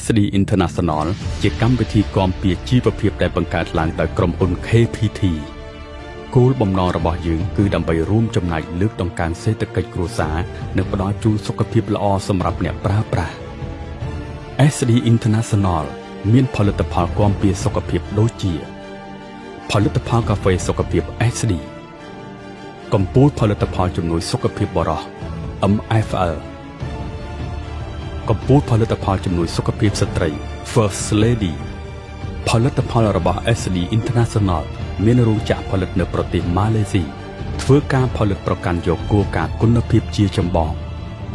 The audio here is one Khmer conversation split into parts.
SD International ជាកម្មវិធីគាំពារជីវភាពដែលបង្កើតឡើងដោយក្រុមហ៊ុន KPT គោលបំណងរបស់យើងគឺដើម្បីរួមចំណែកលើកតម្កើងសេដ្ឋកិច្ចគ្រួសារនិងផ្ដល់ជូនសុខភាពល្អសម្រាប់អ្នកប្រើប្រាស់ SD International មានផលិតផលគាំពារសុខភាពដូចជាផលិតផលកាហ្វេសុខភាព SD កំពូលផលិតផលជំនួយសុខភាពបុរស MFL កំពូលផលិតផលជំនួយសុខភាពស្ត្រី First Lady ផលិតផលរបស់ SD International មានរោងចក្រផលិតនៅប្រទេសម៉ាឡេស៊ីធ្វើការផលិតប្រកាន់យកគោលការណ៍គុណភាពជាចម្បង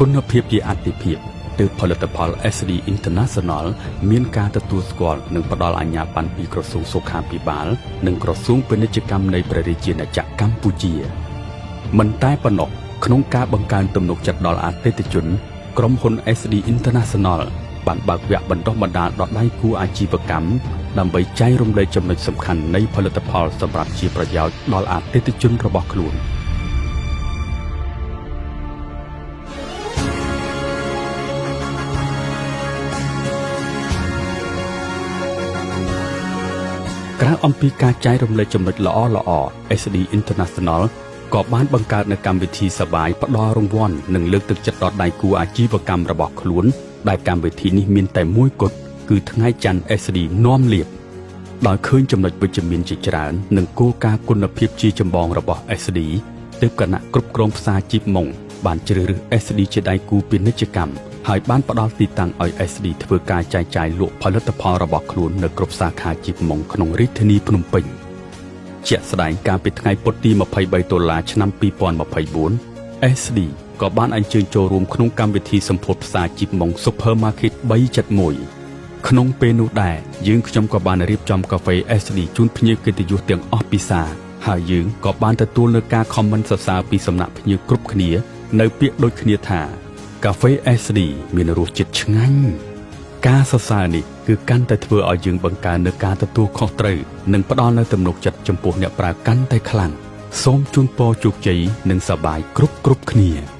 គុណភាពជាអាទិភាពទើបផលិតផល SD International មានការទទួលស្គាល់និងផ្ដល់អាជ្ញាប័ណ្ណពីក្រសួងសុខាភិបាលនិងក្រសួងពាណិជ្ជកម្មនៃព្រះរាជាណាចក្រកម្ពុជាមិនតែប៉ុណ្ណោះក្នុងការបង្កើនទំនុកចិត្តដល់អតិថិជនក្រុមហ៊ុន SD International បានបើកវគ្គបណ្ដុះបណ្ដាលដល់ដៃគូអាជីវកម្មដើម្បីចែករំលែកចំណុចសំខាន់នៃផលិតផលសម្រាប់ជាប្រយោជន៍ដល់អតិថិជនរបស់ខ្លួនក្រៅអំពីការចែករំលែកចំណុចល្អៗ SD International ក៏បានបង្កើតនូវកម្មវិធីសប្បាយផ្ដល់រង្វាន់និងលើកទឹកចិត្តដល់ដៃគូអាជីវកម្មរបស់ខ្លួនដែលកម្មវិធីនេះមានតែមួយគត់គឺថ្ងៃច័ន្ទ SD នាំលៀបដោយឃើញចំណុចវិជ្ជមានជាច្រើននិងគោលការណ៍គុណភាពជាចម្បងរបស់ SD ទើបគណៈគ្រប់គ្រងផ្សារជីបម៉ុងបានជ្រើសរើស SD ជាដៃគូពាណិជ្ជកម្មហើយបានផ្ដល់ទីតាំងឲ្យ SD ធ្វើការចែកចាយលក់ផលិតផលរបស់ខ្លួននៅគ្រប់សាខាជីបម៉ុងក្នុងរាជធានីភ្នំពេញជាក់ស្ដែងកាលពីថ្ងៃពុធទី$23ឆ្នាំ2024 SD ក៏បានអញ្ជើញចូលរួមក្នុងកម្មវិធីសម្ពោធផ្សារជីបម៉ុង Supermarket 371ក្នុងពេលនោះដែរយើងខ្ញុំក៏បានរៀបចំកាហ្វេ SD ជូនភ្ញៀវកិត្តិយសទាំងអស់ពីសាហើយយើងក៏បានទទួលនូវការ comment សរសើរពីសំណាក់ភ្ញៀវគ្រប់គ្នានៅពាក្យដូចគ្នាថាកាហ្វេ SD មានរសជាតិឆ្ងាញ់ការសរសើរនេះគឺកាន់តែធ្វើឲ្យយើងបង្កើននូវការទទួលខុសត្រូវនិងផ្ដល់នូវទំនុកចិត្តចំពោះអ្នកប្រើកាន់តែខ្លាំងសូមជូនពរជោគជ័យនិងសប្បាយគ្រប់គ្នា